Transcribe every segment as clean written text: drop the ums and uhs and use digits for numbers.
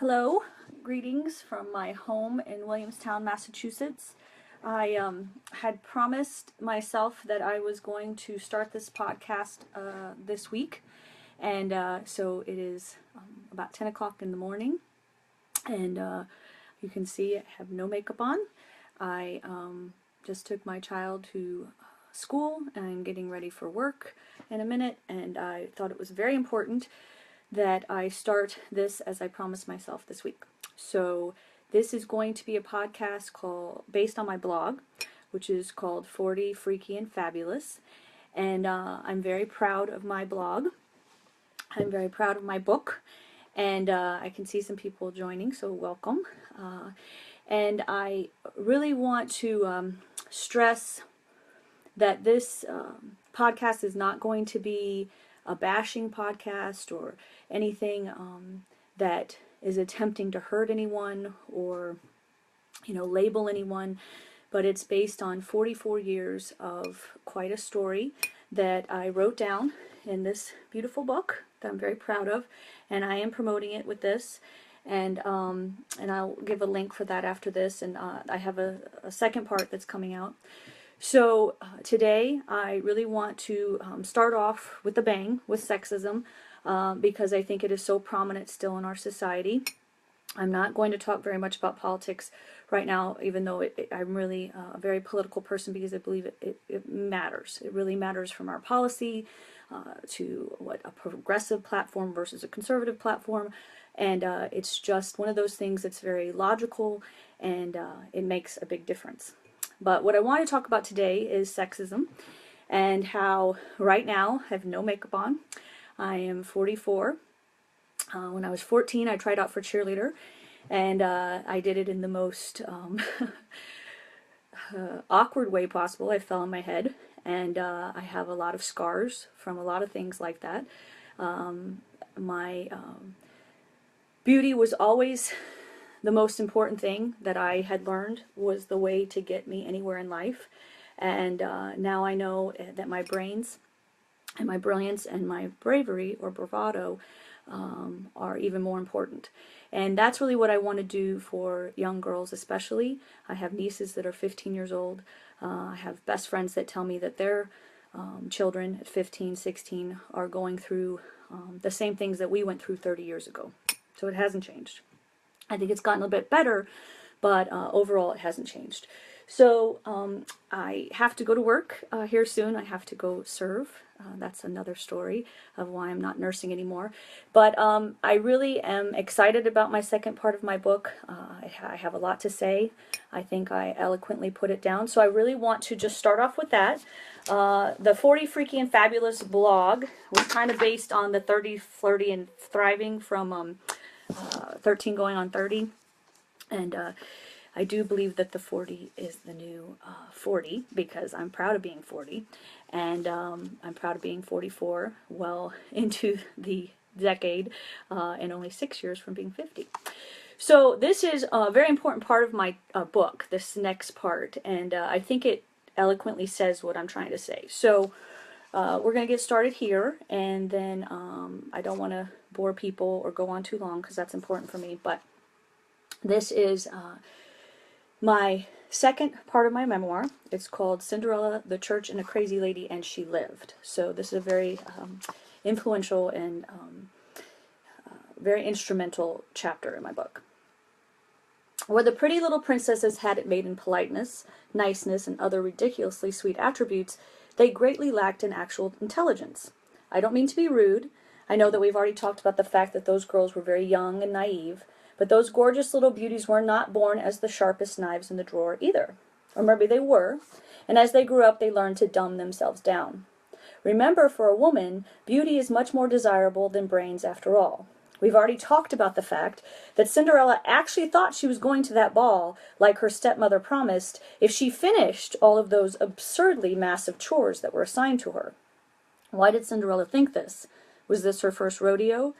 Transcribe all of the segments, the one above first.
Hello, greetings from my home in Williamstown, Massachusetts. I had promised myself that I was going to start this podcast this week, and so it is about 10 o'clock in the morning, and you can see I have no makeup on. I just took my child to school, and I'm getting ready for work in a minute, and I thought it was very important that I start this as I promised myself this week. So this is going to be a podcast based on my blog, which is called 40 Freaky and Fabulous. And I'm very proud of my blog. I'm very proud of my book. And I can see some people joining, so welcome. And I really want to stress that this podcast is not going to be a bashing podcast or anything that is attempting to hurt anyone or label anyone, but it's based on 44 years of quite a story that I wrote down in this beautiful book that I'm very proud of, and I am promoting it with this, and I'll give a link for that after this, and I have a second part that's coming out. So today I really want to start off with a bang with sexism because I think it is so prominent still in our society. I'm not going to talk very much about politics right now, even though I'm really a very political person, because I believe it matters. It really matters, from our policy to what a progressive platform versus a conservative platform. And it's just one of those things that's very logical, and it makes a big difference. But what I want to talk about today is sexism, and how right now I have no makeup on. I am 44. When I was 14, I tried out for cheerleader, and I did it in the most awkward way possible. I fell on my head, and I have a lot of scars from a lot of things like that. My beauty was always the most important thing that I had learned, was the way to get me anywhere in life. And now I know that my brains and my brilliance and my bravery or bravado are even more important. And that's really what I want to do for young girls especially. I have nieces that are 15 years old. I have best friends that tell me that their children at 15, 16 are going through the same things that we went through 30 years ago. So it hasn't changed. I think it's gotten a bit better, but overall it hasn't changed. So I have to go to work here soon. I have to go serve. That's another story of why I'm not nursing anymore. But I really am excited about my second part of my book. I have a lot to say. I think I eloquently put it down. So I really want to just start off with that. The 40 Freaky and Fabulous blog was kind of based on the 30, Flirty, and Thriving from 13 going on 30, and I do believe that the 40 is the new 40, because I'm proud of being 40, and I'm proud of being 44, well into the decade, and only 6 years from being 50. So this is a very important part of my book, this next part, and I think it eloquently says what I'm trying to say. So we're going to get started here, and then I don't want to bore people or go on too long, because that's important for me, but this is my second part of my memoir. It's called Cinderella, the Church, and a Crazy Lady, and She Lived. So this is a very influential and very instrumental chapter in my book. Where the pretty little princesses had it made in politeness, niceness, and other ridiculously sweet attributes, they greatly lacked in actual intelligence. I don't mean to be rude. I know that we've already talked about the fact that those girls were very young and naive, but those gorgeous little beauties were not born as the sharpest knives in the drawer either. Or maybe they were, and as they grew up they learned to dumb themselves down. Remember, for a woman, beauty is much more desirable than brains after all. We've already talked about the fact that Cinderella actually thought she was going to that ball, like her stepmother promised, if she finished all of those absurdly massive chores that were assigned to her. Why did Cinderella think this? Was this her first rodeo?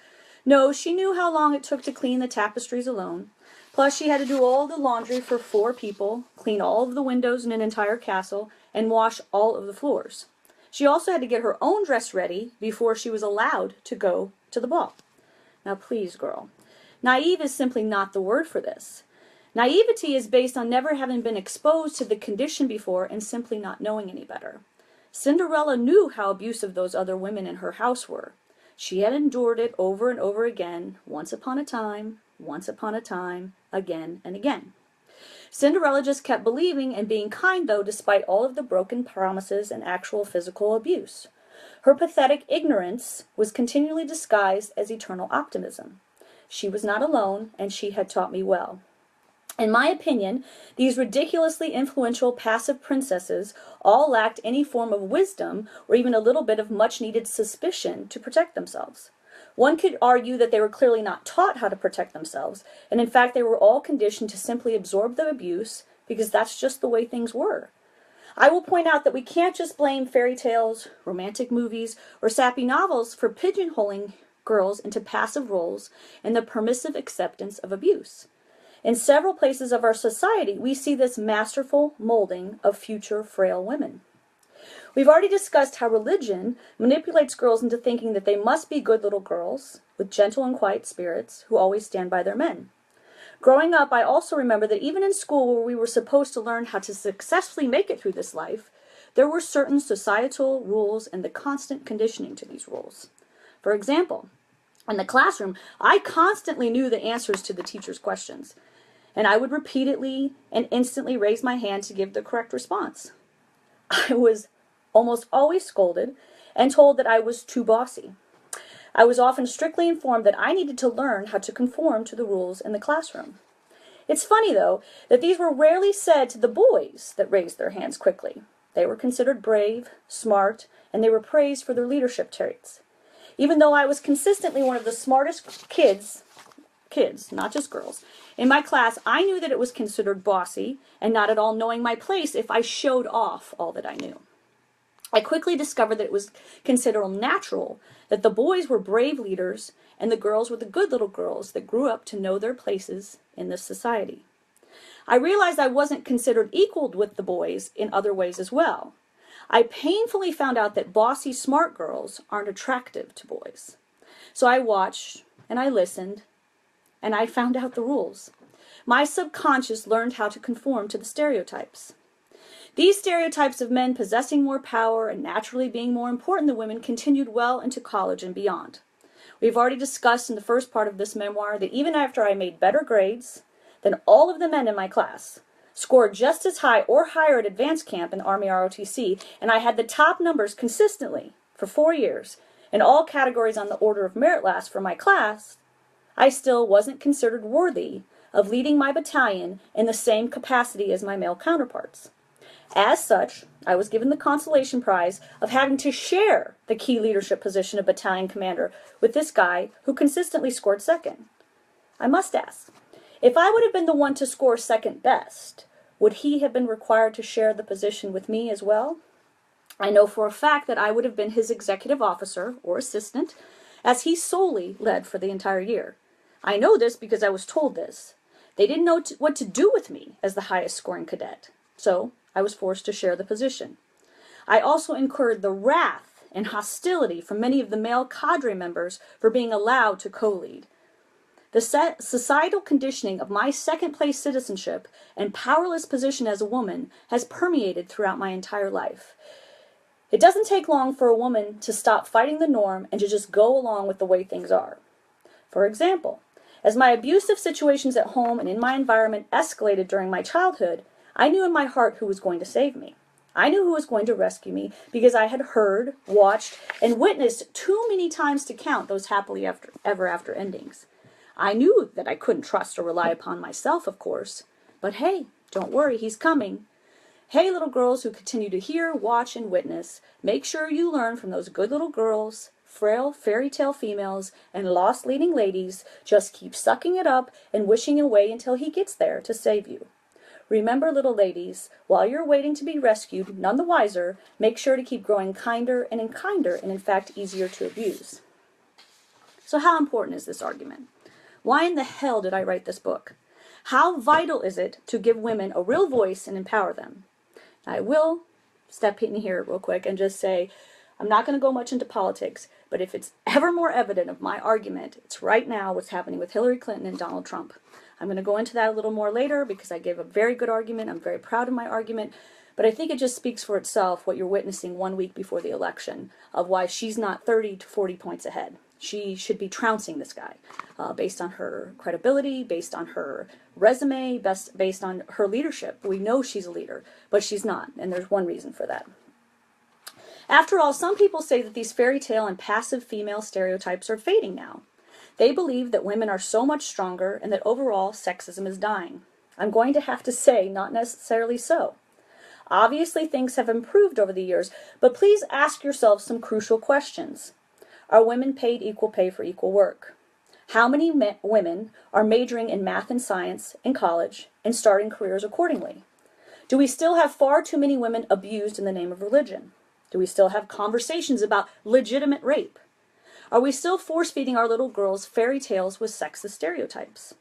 No, she knew how long it took to clean the tapestries alone. Plus, she had to do all the laundry for 4 people, clean all of the windows in an entire castle, and wash all of the floors. She also had to get her own dress ready before she was allowed to go to the ball. Now please, girl, Naive is simply not the word for this. Naivety is based on never having been exposed to the condition before and simply not knowing any better. Cinderella knew how abusive those other women in her house were. She had endured it over and over again, once upon a time, again and again. Cinderella just kept believing and being kind, though, despite all of the broken promises and actual physical abuse. Her pathetic ignorance was continually disguised as eternal optimism. She was not alone, and she had taught me well. In my opinion, these ridiculously influential passive princesses all lacked any form of wisdom or even a little bit of much-needed suspicion to protect themselves. One could argue that they were clearly not taught how to protect themselves, and in fact they were all conditioned to simply absorb the abuse because that's just the way things were. I will point out that we can't just blame fairy tales, romantic movies, or sappy novels for pigeonholing girls into passive roles and the permissive acceptance of abuse. In several places of our society, we see this masterful molding of future frail women. We've already discussed how religion manipulates girls into thinking that they must be good little girls with gentle and quiet spirits who always stand by their men. Growing up, I also remember that even in school where we were supposed to learn how to successfully make it through this life, there were certain societal rules and the constant conditioning to these rules. For example, in the classroom, I constantly knew the answers to the teacher's questions, and I would repeatedly and instantly raise my hand to give the correct response. I was almost always scolded and told that I was too bossy. I was often strictly informed that I needed to learn how to conform to the rules in the classroom. It's funny, though, that these were rarely said to the boys that raised their hands quickly. They were considered brave, smart, and they were praised for their leadership traits. Even though I was consistently one of the smartest kids, not just girls, in my class, I knew that it was considered bossy and not at all knowing my place if I showed off all that I knew. I quickly discovered that it was considered natural that the boys were brave leaders and the girls were the good little girls that grew up to know their places in this society. I realized I wasn't considered equal with the boys in other ways as well. I painfully found out that bossy, smart girls aren't attractive to boys. So I watched and I listened and I found out the rules. My subconscious learned how to conform to the stereotypes. These stereotypes of men possessing more power and naturally being more important than women continued well into college and beyond. We've already discussed in the first part of this memoir that even after I made better grades than all of the men in my class, scored just as high or higher at advanced camp in Army ROTC, and I had the top numbers consistently for 4 years in all categories on the Order of Merit list for my class, I still wasn't considered worthy of leading my battalion in the same capacity as my male counterparts. As such, I was given the consolation prize of having to share the key leadership position of battalion commander with this guy who consistently scored second. I must ask, if I would have been the one to score second best, would he have been required to share the position with me as well? I know for a fact that I would have been his executive officer or assistant, as he solely led for the entire year. I know this because I was told this. They didn't know what to do with me as the highest scoring cadet, so I was forced to share the position. I also incurred the wrath and hostility from many of the male cadre members for being allowed to co-lead. The societal conditioning of my second-place citizenship and powerless position as a woman has permeated throughout my entire life. It doesn't take long for a woman to stop fighting the norm and to just go along with the way things are. For example, as my abusive situations at home and in my environment escalated during my childhood, I knew in my heart who was going to save me. I knew who was going to rescue me because I had heard, watched, and witnessed too many times to count those happily ever after endings. I knew that I couldn't trust or rely upon myself, of course, but hey, don't worry, he's coming. Hey, little girls who continue to hear, watch, and witness, make sure you learn from those good little girls, frail fairy tale females, and lost leading ladies. Just keep sucking it up and wishing away until he gets there to save you. Remember, little ladies, while you're waiting to be rescued, none the wiser, make sure to keep growing kinder, and in fact, easier to abuse. So how important is this argument? Why in the hell did I write this book? How vital is it to give women a real voice and empower them? I will step in here real quick and just say, I'm not going to go much into politics, But if it's ever more evident of my argument, it's right now what's happening with Hillary Clinton and Donald Trump. I'm going to go into that a little more later because I gave a very good argument. I'm very proud of my argument. But I think it just speaks for itself what you're witnessing 1 week before the election of why she's not 30 to 40 points ahead. She should be trouncing this guy based on her credibility, based on her resume, based on her leadership. We know she's a leader, but she's not, and there's one reason for that. After all, some people say that these fairy tale and passive female stereotypes are fading now. They believe that women are so much stronger and that overall sexism is dying. I'm going to have to say not necessarily so. Obviously, things have improved over the years, but please ask yourself some crucial questions. Are women paid equal pay for equal work? How many women are majoring in math and science in college and starting careers accordingly? Do we still have far too many women abused in the name of religion? Do we still have conversations about legitimate rape? Are we still force-feeding our little girls fairy tales with sexist stereotypes?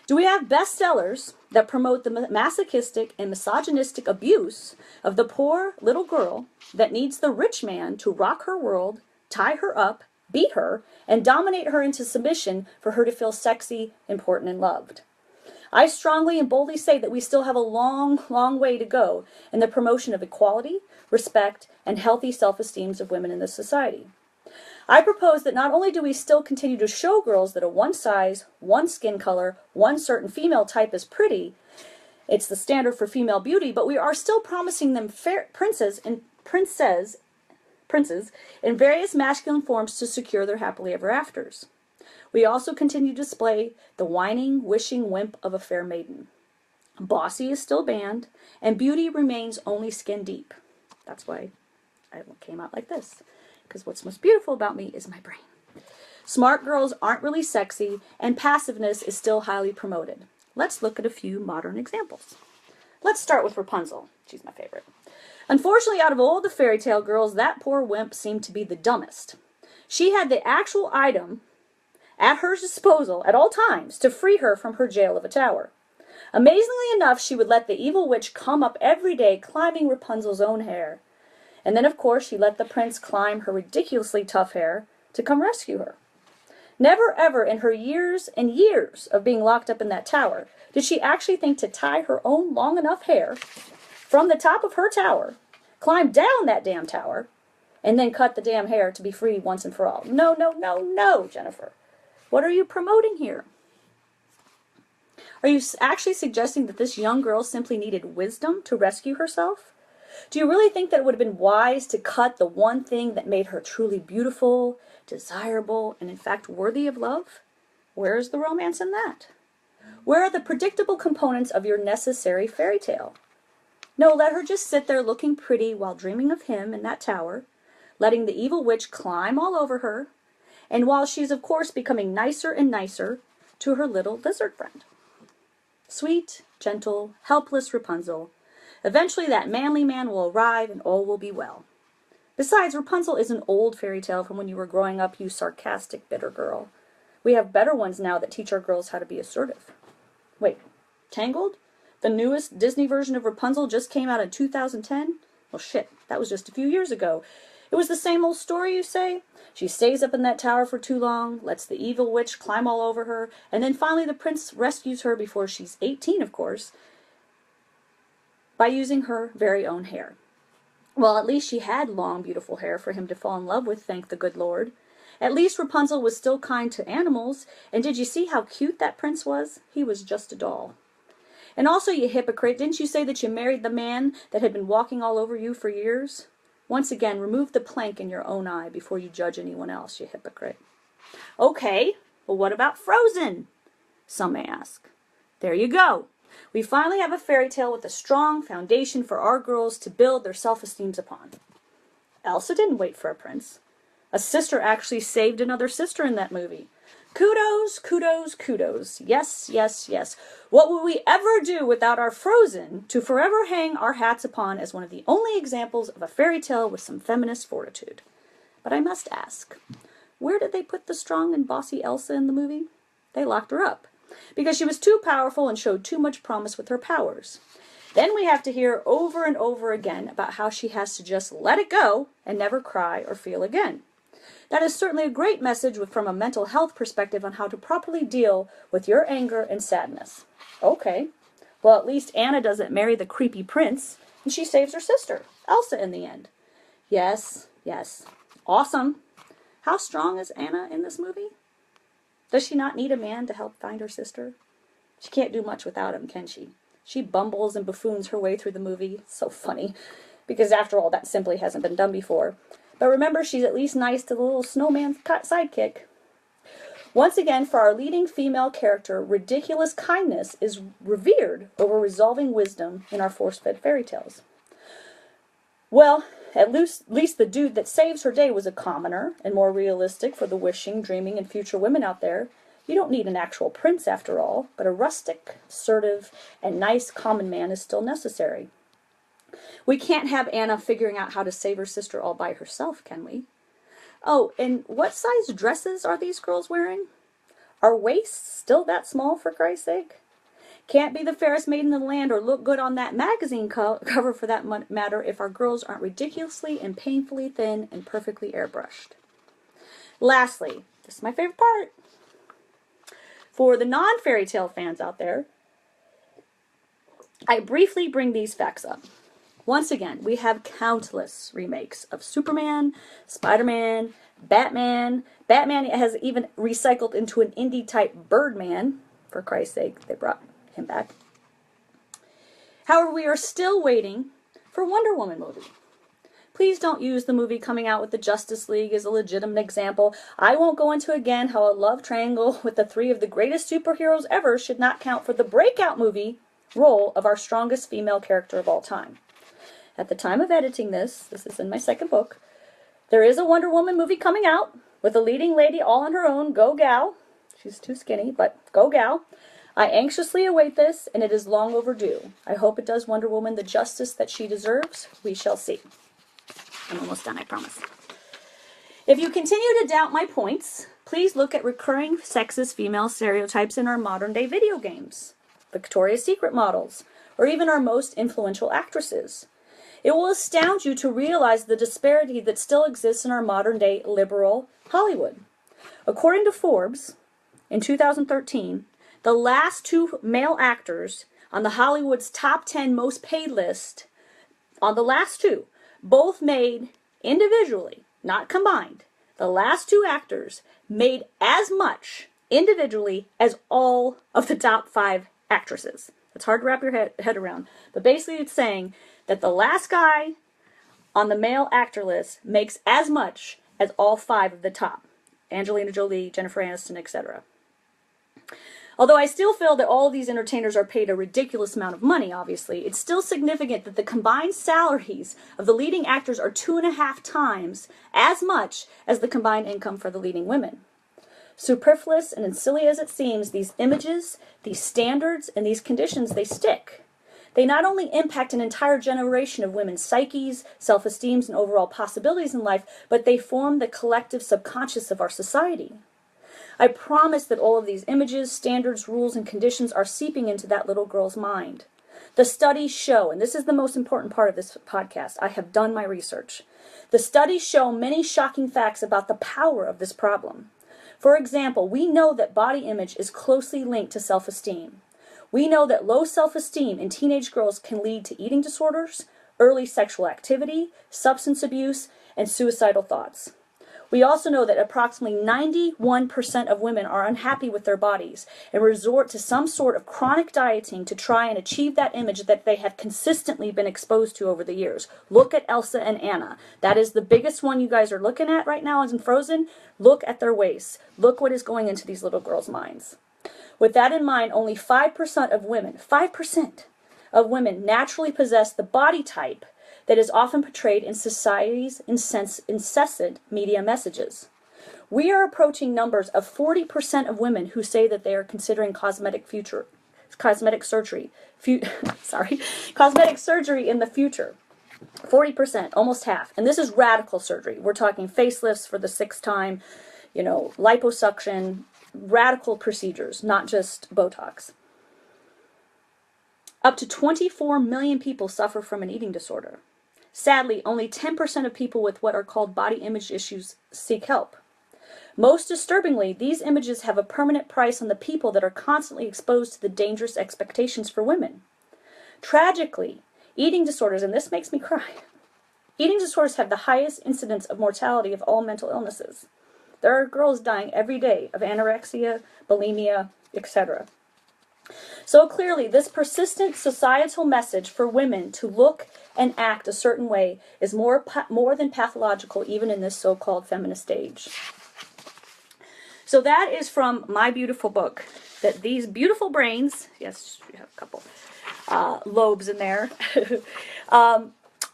Do we have bestsellers that promote the masochistic and misogynistic abuse of the poor little girl that needs the rich man to rock her world, tie her up, beat her, and dominate her into submission for her to feel sexy, important, and loved? I strongly and boldly say that we still have a long, long way to go in the promotion of equality, respect, and healthy self-esteem of women in this society. I propose that not only do we still continue to show girls that a one size, one skin color, one certain female type is pretty, it's the standard for female beauty, but we are still promising them princes in various masculine forms to secure their happily ever afters. We also continue to display the whining, wishing wimp of a fair maiden. Bossy is still banned, and beauty remains only skin deep. That's why I came out like this. Because what's most beautiful about me is my brain. Smart girls aren't really sexy, and passiveness is still highly promoted. Let's look at a few modern examples. Let's start with Rapunzel. She's my favorite. Unfortunately, out of all the fairy tale girls, that poor wimp seemed to be the dumbest. She had the actual item at her disposal at all times to free her from her jail of a tower. Amazingly enough, she would let the evil witch come up every day climbing Rapunzel's own hair. And then, of course, she let the prince climb her ridiculously tough hair to come rescue her. Never ever in her years and years of being locked up in that tower did she actually think to tie her own long enough hair from the top of her tower, climb down that damn tower, and then cut the damn hair to be free once and for all. No, no, no, no, Jennifer. What are you promoting here? Are you actually suggesting that this young girl simply needed wisdom to rescue herself? Do you really think that it would have been wise to cut the one thing that made her truly beautiful, desirable, and in fact worthy of love? Where is the romance in that? Where are the predictable components of your necessary fairy tale? No, let her just sit there looking pretty while dreaming of him in that tower, letting the evil witch climb all over her, and while she's of course becoming nicer and nicer to her little lizard friend. Sweet, gentle, helpless Rapunzel. Eventually that manly man will arrive and all will be well. Besides, Rapunzel is an old fairy tale from when you were growing up, you sarcastic, bitter girl. We have better ones now that teach our girls how to be assertive. Wait, Tangled? The newest Disney version of Rapunzel just came out in 2010? Well, shit, that was just a few years ago. It was the same old story, you say? She stays up in that tower for too long, lets the evil witch climb all over her, and then finally the prince rescues her before she's 18, of course, by using her very own hair. Well, at least she had long, beautiful hair for him to fall in love with, thank the good Lord. At least Rapunzel was still kind to animals, and did you see how cute that prince was? He was just a doll. And also, you hypocrite, didn't you say that you married the man that had been walking all over you for years? Once again, remove the plank in your own eye before you judge anyone else, you hypocrite. Okay, well what about Frozen? Some may ask. There you go. We finally have a fairy tale with a strong foundation for our girls to build their self-esteems upon. Elsa didn't wait for a prince. A sister actually saved another sister in that movie. Kudos, kudos, kudos. Yes, yes, yes. What would we ever do without our Frozen to forever hang our hats upon as one of the only examples of a fairy tale with some feminist fortitude? But I must ask, where did they put the strong and bossy Elsa in the movie? They locked her up, because she was too powerful and showed too much promise with her powers. Then we have to hear over and over again about how she has to just let it go and never cry or feel again. That is certainly a great message from a mental health perspective on how to properly deal with your anger and sadness. Okay. Well, at least Anna doesn't marry the creepy prince, and she saves her sister, Elsa, in the end. Yes, yes. Awesome. How strong is Anna in this movie? Does she not need a man to help find her sister? She can't do much without him, can she? She bumbles and buffoons her way through the movie. So funny. Because after all, that simply hasn't been done before. But remember, she's at least nice to the little snowman sidekick. Once again, for our leading female character, ridiculous kindness is revered over resolving wisdom in our force-fed fairy tales. Well, at least the dude that saves her day was a commoner, and more realistic for the wishing, dreaming, and future women out there. You don't need an actual prince after all, but a rustic, assertive, and nice common man is still necessary. We can't have Anna figuring out how to save her sister all by herself, can we? Oh, and what size dresses are these girls wearing? Are waists still that small, for Christ's sake? Can't be the fairest maiden in the land or look good on that magazine cover for that matter if our girls aren't ridiculously and painfully thin and perfectly airbrushed. Lastly, this is my favorite part. For the non-fairy tale fans out there, I briefly bring these facts up. Once again, we have countless remakes of Superman, Spider-Man, Batman. Batman has even recycled into an indie-type Birdman. For Christ's sake, they brought him back. However, we are still waiting for Wonder Woman movie. Please don't use the movie coming out with the Justice League as a legitimate example. I won't go into again how a love triangle with the three of the greatest superheroes ever should not count for the breakout movie role of our strongest female character of all time. At the time of editing this is in my second book, there is a Wonder Woman movie coming out with a leading lady all on her own, go gal. She's too skinny, but go gal. I anxiously await this, and it is long overdue. I hope it does Wonder Woman the justice that she deserves. We shall see. I'm almost done, I promise. If you continue to doubt my points, please look at recurring sexist female stereotypes in our modern-day video games, Victoria's Secret models, or even our most influential actresses. It will astound you to realize the disparity that still exists in our modern-day liberal Hollywood. According to Forbes, in 2013, the last two male actors on the Hollywood's top 10 most paid list, on the last two, both made individually, not combined, the last two actors made as much individually as all of the top 5 actresses. It's hard to wrap your head around. But basically it's saying that the last guy on the male actor list makes as much as all 5 of the top. Angelina Jolie, Jennifer Aniston, etc. Although I still feel that all of these entertainers are paid a ridiculous amount of money, obviously, it's still significant that the combined salaries of the leading actors are 2.5 times as much as the combined income for the leading women. Superfluous and silly as it seems, these images, these standards, and these conditions, they stick. They not only impact an entire generation of women's psyches, self-esteems, and overall possibilities in life, but they form the collective subconscious of our society. I promise that all of these images, standards, rules, and conditions are seeping into that little girl's mind. The studies show, and this is the most important part of this podcast, I have done my research. The studies show many shocking facts about the power of this problem. For example, we know that body image is closely linked to self-esteem. We know that low self-esteem in teenage girls can lead to eating disorders, early sexual activity, substance abuse, and suicidal thoughts. We also know that approximately 91% of women are unhappy with their bodies and resort to some sort of chronic dieting to try and achieve that image that they have consistently been exposed to over the years. Look at Elsa and Anna. That is the biggest one you guys are looking at right now in Frozen. Look at their waists. Look what is going into these little girls' minds. With that in mind, only 5% of women, 5% of women naturally possess the body type that is often portrayed in society's incessant media messages. We are approaching numbers of 40% of women who say that they are considering cosmetic surgery in the future. 40%, almost half. And this is radical surgery. We're talking facelifts for the 6th time, liposuction, radical procedures, not just Botox. Up to 24 million people suffer from an eating disorder. Sadly, only 10% of people with what are called body image issues seek help. Most disturbingly, these images have a permanent price on the people that are constantly exposed to the dangerous expectations for women. Tragically, eating disorders, and this makes me cry, eating disorders have the highest incidence of mortality of all mental illnesses. There are girls dying every day of anorexia, bulimia, etc. So clearly, this persistent societal message for women to look and act a certain way is more than pathological, even in this so-called feminist age. So that is from my beautiful book, that these beautiful brains, yes, you have a couple lobes in there,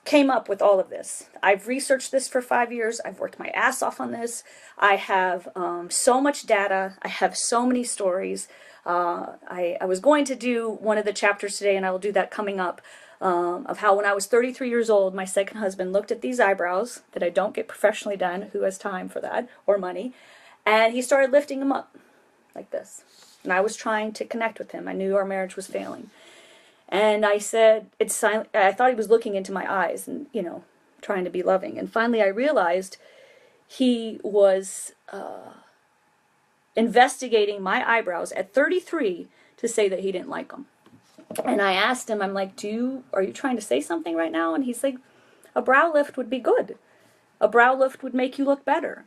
came up with all of this. I've researched this for 5 years. I've worked my ass off on this. I have so much data. I have so many stories. I was going to do one of the chapters today, and I will do that coming up, of how when I was 33 years old, my second husband looked at these eyebrows that I don't get professionally done, who has time for that, or money, and he started lifting them up like this. And I was trying to connect with him. I knew our marriage was failing. And I said, it's silent. I thought he was looking into my eyes and, trying to be loving. And finally I realized he was investigating my eyebrows at 33 to say that he didn't like them. And I asked him, I'm like, are you trying to say something right now? And he's like, a brow lift would be good. A brow lift would make you look better.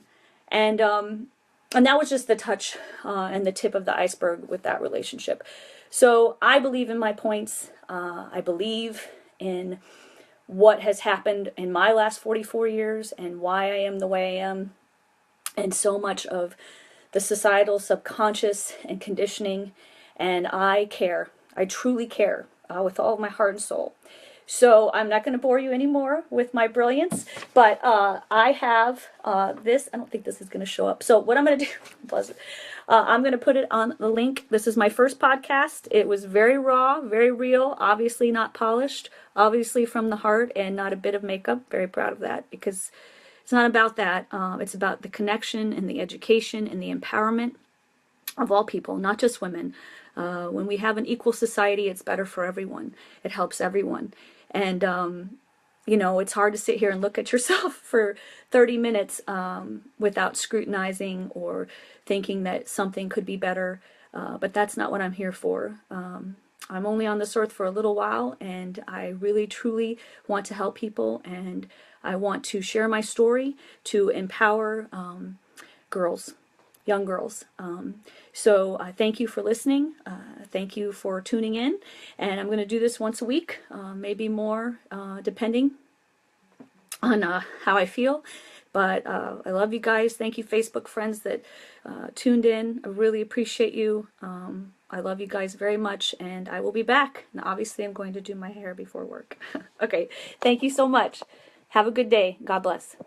And that was just the touch and the tip of the iceberg with that relationship. So I believe in my points. I believe in what has happened in my last 44 years and why I am the way I am. And so much of the societal subconscious and conditioning. And I care. I truly care with all of my heart and soul. So I'm not going to bore you anymore with my brilliance, but I have this. I don't think this is going to show up. So what I'm going to do, I'm going to put it on the link. This is my first podcast. It was very raw, very real, obviously not polished, obviously from the heart and not a bit of makeup. Very proud of that, because it's not about that. It's about the connection and the education and the empowerment of all people, not just women. When we have an equal society, it's better for everyone. It helps everyone. And, it's hard to sit here and look at yourself for 30 minutes without scrutinizing or thinking that something could be better. But that's not what I'm here for. I'm only on this earth for a little while, and I really, truly want to help people, and I want to share my story to empower girls. Young girls. So thank you for listening. Thank you for tuning in. And I'm going to do this once a week, maybe more, depending on how I feel. But I love you guys. Thank you, Facebook friends that tuned in. I really appreciate you. I love you guys very much, and I will be back. And obviously, I'm going to do my hair before work. Okay. Thank you so much. Have a good day. God bless.